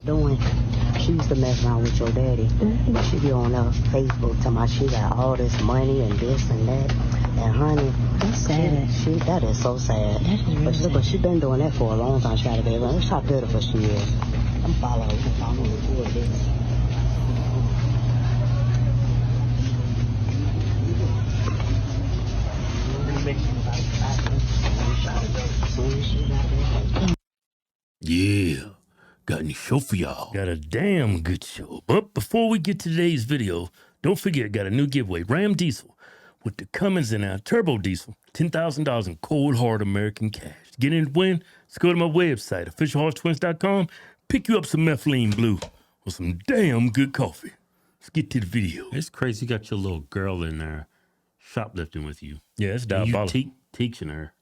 doing. She used to mess around with your daddy. She be on Facebook talking about she got all this money and this and that. And honey, that's sad. That is so sad. But she been doing that for a long time. She got a baby. Look how beautiful she is. I'm following who it is. Yeah, got a show for y'all. Got a damn good show. But before we get to today's video, don't forget, got a new giveaway. Ram Diesel with the Cummins and our Turbo Diesel. $10,000 in cold, hard American cash. To get in to win, let's go to my website, officialhorsestwins.com. Pick you up some methylene blue or some damn good coffee. Let's get to the video. It's crazy you got your little girl in there shoplifting with you. Yeah, it's diabolical. You teaching her.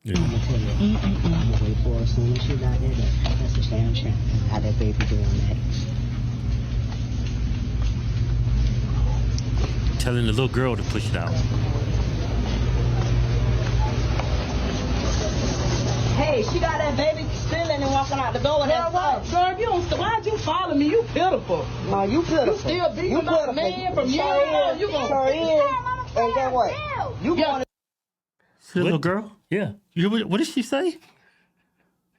Yeah. I'm gonna tell you, I'm gonna wait for her as soon as she got there. That's a damn shame how that baby doing that. Telling the little girl to push it out. Hey, she got that baby stealing and walking out the door with that stuff. Girl, if you don't, why'd you follow me? You pitiful. No, you pitiful. You still beating up a man from years ago. You gonna and get what? You going to See the little girl? Yeah. What did she say?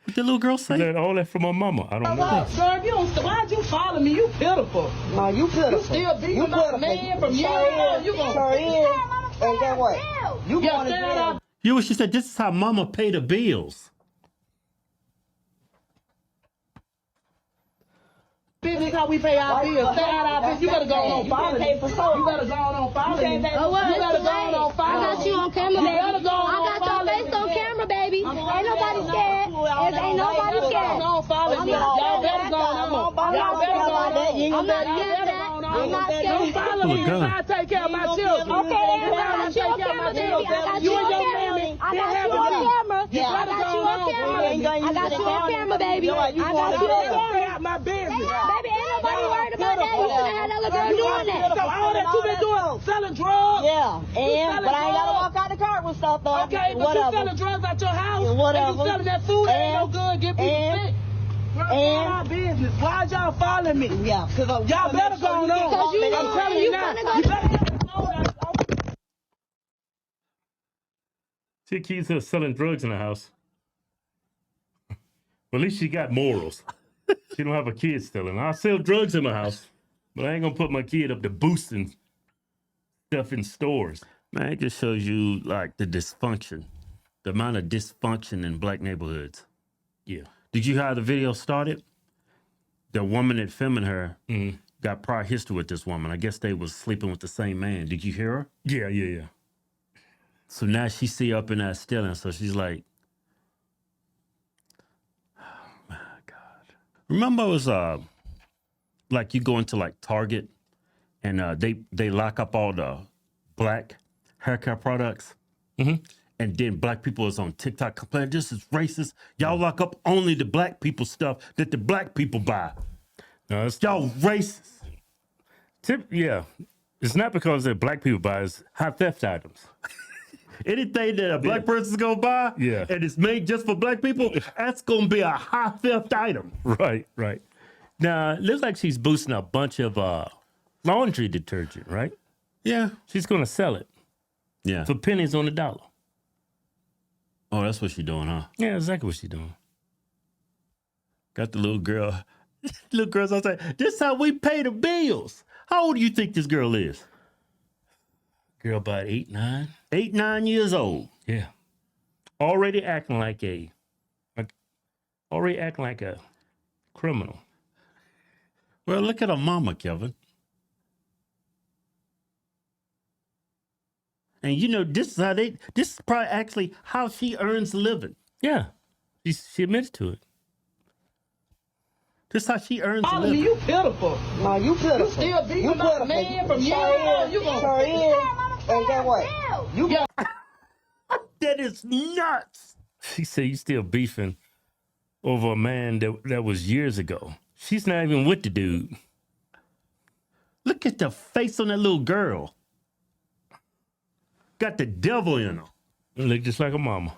What the little girl say? All that from my mama. I don't know. Girl, if you don't, why'd you follow me? You pitiful. No, you pitiful. You still beating up a man from years ago. You gonna and get what? You going to jail. You know what she said? This is how mama pay the bills. This is how we pay our bills. Stay out our bills. You better go on follow me. You better go on follow me. You better go on follow me. I got you on camera, baby. I got your face on camera, baby. Ain't nobody scared. Ain't nobody scared. Y'all better go on. Y'all better go on. I'm not scared of that. I'm not scared. Don't follow me. I take care of my children. Okay, I got you on camera, baby. I got you on camera. I got you on camera. I got you on camera. I got you on camera, baby. I got you on camera. My business. Baby, ain't nobody worried about that. You shouldn't have had that little girl doing that. So all that you been doing, selling drugs. Yeah, but I ain't gotta walk out the car with stuff though. Okay, but you selling drugs out your house. Yeah, whatever. And you selling that food that ain't no good. Get people sick. And our business. Why y'all following me? Yeah, because y'all better go on. I'm telling you now. You better go. She accused her of selling drugs in the house. Well, at least she got morals. She don't have a kid stealing. I sell drugs in my house, but I ain't gonna put my kid up to boosting stuff in stores. Man, it just shows you like the dysfunction, the amount of dysfunction in black neighborhoods. Yeah. Did you hear how the video started? The woman that filming her got prior history with this woman. I guess they was sleeping with the same man. Did you hear her? Yeah. So now she see up in that stealing, so she's like, oh my God. Remember it was like you go into like Target and they lock up all the black haircare products. Mm-hmm. And then black people is on TikTok complaining, this is racist. Y'all lock up only the black people stuff that the black people buy. No, it's y'all racist. Yeah. It's not because that black people buy, it's high theft items. Anything that a black person's gonna buy and it's made just for black people, that's gonna be a high theft item. Right. Now, it looks like she's boosting a bunch of laundry detergent, right? Yeah. She's gonna sell it. Yeah. For pennies on the dollar. Oh, that's what she's doing, huh? Yeah, exactly what she's doing. Got the little girl. Little girl's outside. This is how we pay the bills. How old do you think this girl is? Girl about 8, 9. 8, 9 years old. Yeah. Already acting like a criminal. Well, look at her mama, Kevin. And you know, this is probably actually how she earns a living. Yeah. She admits to it. This is how she earns a living. You pitiful. No, you pitiful. You still beating up a man from years ago. You gonna and get what? You That is nuts. She said you still beefing over a man that was years ago. She's not even with the dude. Look at the face on that little girl. Got the devil in her. Look just like a mama.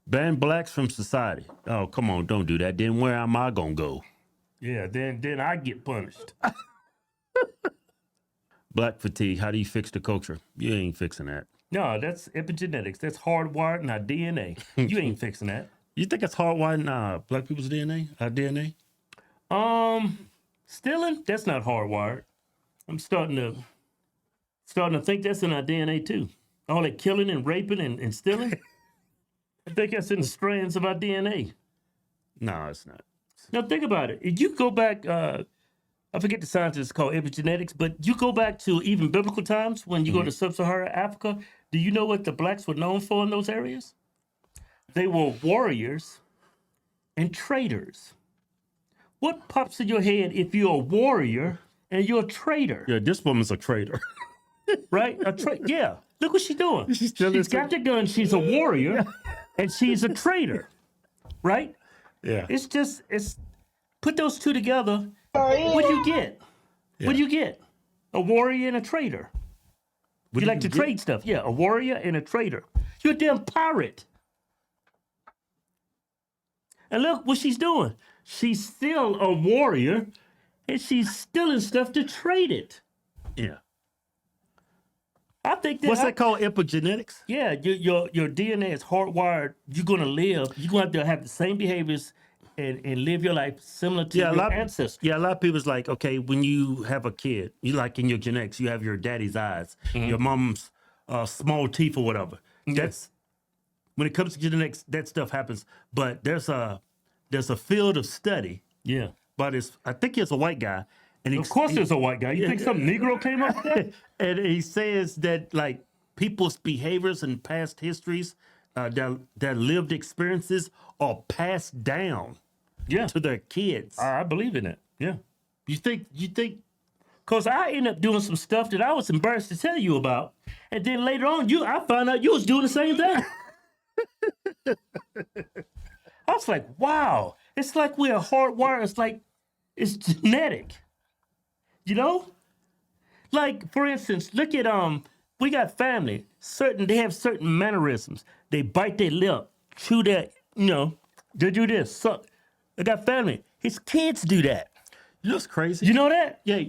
Ban blacks from society. Oh, come on, don't do that. Then where am I gonna go? Yeah, then I get punished. Black fatigue. How do you fix the culture? You ain't fixing that. No, that's epigenetics. That's hardwired in our DNA. You ain't fixing that. You think it's hardwired in black people's DNA? Our DNA? Stealing, that's not hardwired. I'm starting to think that's in our DNA too. All that killing and raping and stealing. I think that's in the strands of our DNA. No, it's not. Now think about it. If you go back, I forget the science it's called epigenetics, but you go back to even biblical times when you go to sub-Saharan Africa. Do you know what the blacks were known for in those areas? They were warriors and traders. What pops in your head if you're a warrior and you're a traitor? Yeah, this woman's a traitor. Right? Yeah. Look what she's doing. She's got the gun. She's a warrior and she's a traitor. Right? Yeah. It's put those two together. What do you get? Yeah. What do you get? A warrior and a traitor. You like to trade stuff. Yeah, a warrior and a traitor. You're a damn pirate. And look what she's doing. She's still a warrior and she's stealing stuff to trade it. Yeah. I think that. What's that called? Epigenetics? Yeah, your DNA is hardwired. You're gonna live. You're gonna have to have the same behaviors and live your life similar to your ancestors. Yeah, a lot of people's like, okay, when you have a kid, you like in your genetics, you have your daddy's eyes, your mom's small teeth or whatever. That's when it comes to genetics, that stuff happens. But there's a field of study. Yeah, but I think it's a white guy. And of course, there's a white guy. You think some Negro came up with that? And he says that like people's behaviors and past histories, their lived experiences are passed down to their kids. I believe in it. Yeah. You think? Because I ended up doing some stuff that I was embarrassed to tell you about. And then later on, I found out you was doing the same thing. I was like, wow. It's like we're hardwired. It's like, it's genetic. You know? Like, for instance, look at, we got family. They have certain mannerisms. They bite their lip, chew their, they do this. So, they got family. His kids do that. You know what's crazy? You know that? Yeah.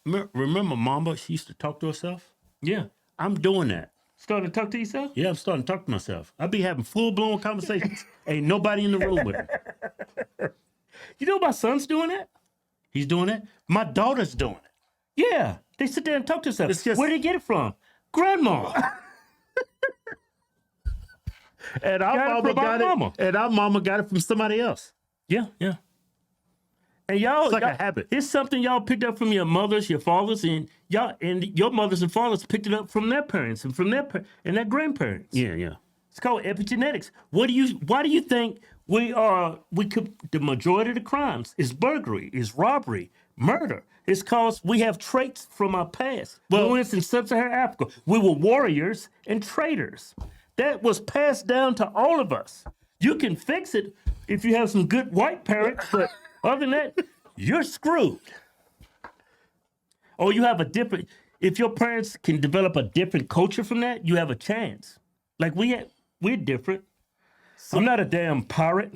Remember Mama? She used to talk to herself? Yeah. I'm doing that. Starting to talk to yourself? Yeah, I'm starting to talk to myself. I be having full-blown conversations. Ain't nobody in the room with me. You know my son's doing that? He's doing it. My daughter's doing it. Yeah. They sit there and talk to themselves. Just, where did they get it from? Grandma. And our mama got it from somebody else. Yeah, yeah. And y'all, it's like a habit. It's something y'all picked up from your mothers, your fathers, and your mothers and fathers picked it up from their parents and from their grandparents. Yeah, yeah. It's called epigenetics. Why do you think the majority of the crimes is burglary, is robbery, murder? It's because we have traits from our past. Well, for instance, sub-Saharan Africa, we were warriors and traders. That was passed down to all of us. You can fix it if you have some good white parents, but other than that, you're screwed. Or you have if your parents can develop a different culture from that, you have a chance. Like we're different. I'm not a damn pirate,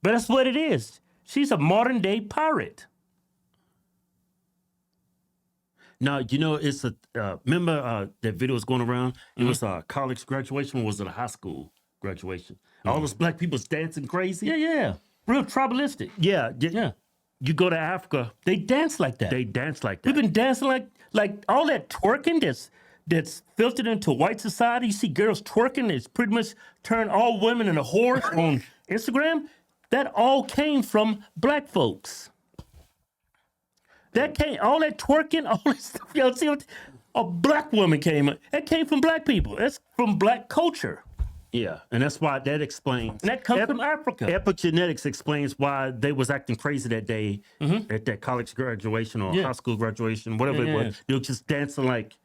but that's what it is. She's a modern day pirate. Now, it's remember that video was going around? It was a college graduation, or was it a high school graduation? All those black people's dancing crazy? Yeah, yeah. Real tribalistic. Yeah. You go to Africa. They dance like that. We've been dancing like all that twerking that's filtered into white society. You see girls twerking. It's pretty much turned all women into whores on Instagram. That all came from black folks. All that twerking, all that stuff. Y'all see a black woman came. It came from black people. That's from black culture. Yeah, and that's why that explains. And that comes from Africa. Epigenetics explains why they was acting crazy that day at that college graduation or high school graduation, whatever it was. They were just dancing like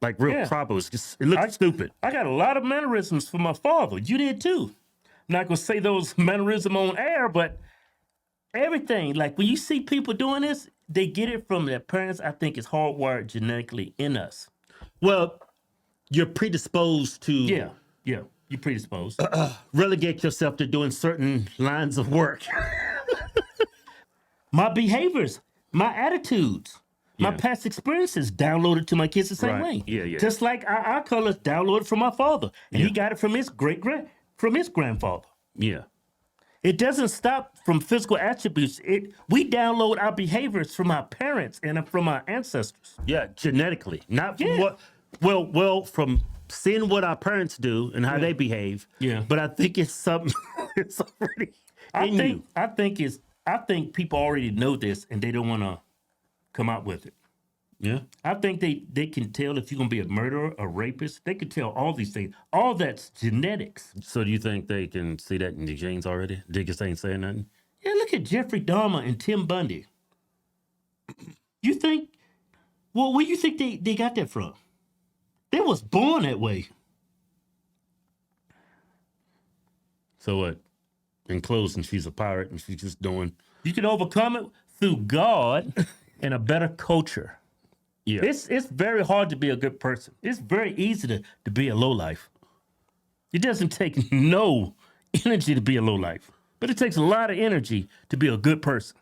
real tribals. It looked stupid. I got a lot of mannerisms from my father. You did too. I'm not gonna say those mannerisms on air, but everything. Like when you see people doing this, they get it from their parents. I think it's hardwired genetically in us. Well, you're predisposed to. Yeah, you're predisposed. Relegate yourself to doing certain lines of work. my behaviors, my attitudes, my Yeah. past experiences downloaded to my kids the same Right. way. Yeah, yeah. Just like our colors downloaded from my father, and he Yeah. got it from his grandfather. Yeah. It doesn't stop from physical attributes. We download our behaviors from our parents and from our ancestors. Yeah, genetically, not from what. Well, from seeing what our parents do and how they behave. Yeah. But I think it's something. It's already in you. I think people already know this and they don't want to come out with it. Yeah. I think they can tell if you're gonna be a murderer, a rapist. They can tell all these things. All that's genetics. So do you think they can see that in the genes already? They just ain't saying nothing? Yeah, look at Jeffrey Dahmer and Tim Bundy. You think? Well, where you think they got that from? They was born that way. So what? In closing, she's a pirate and she's just doing. You can overcome it through God and a better culture. Yeah. It's very hard to be a good person. It's very easy to be a lowlife. It doesn't take no energy to be a lowlife, but it takes a lot of energy to be a good person.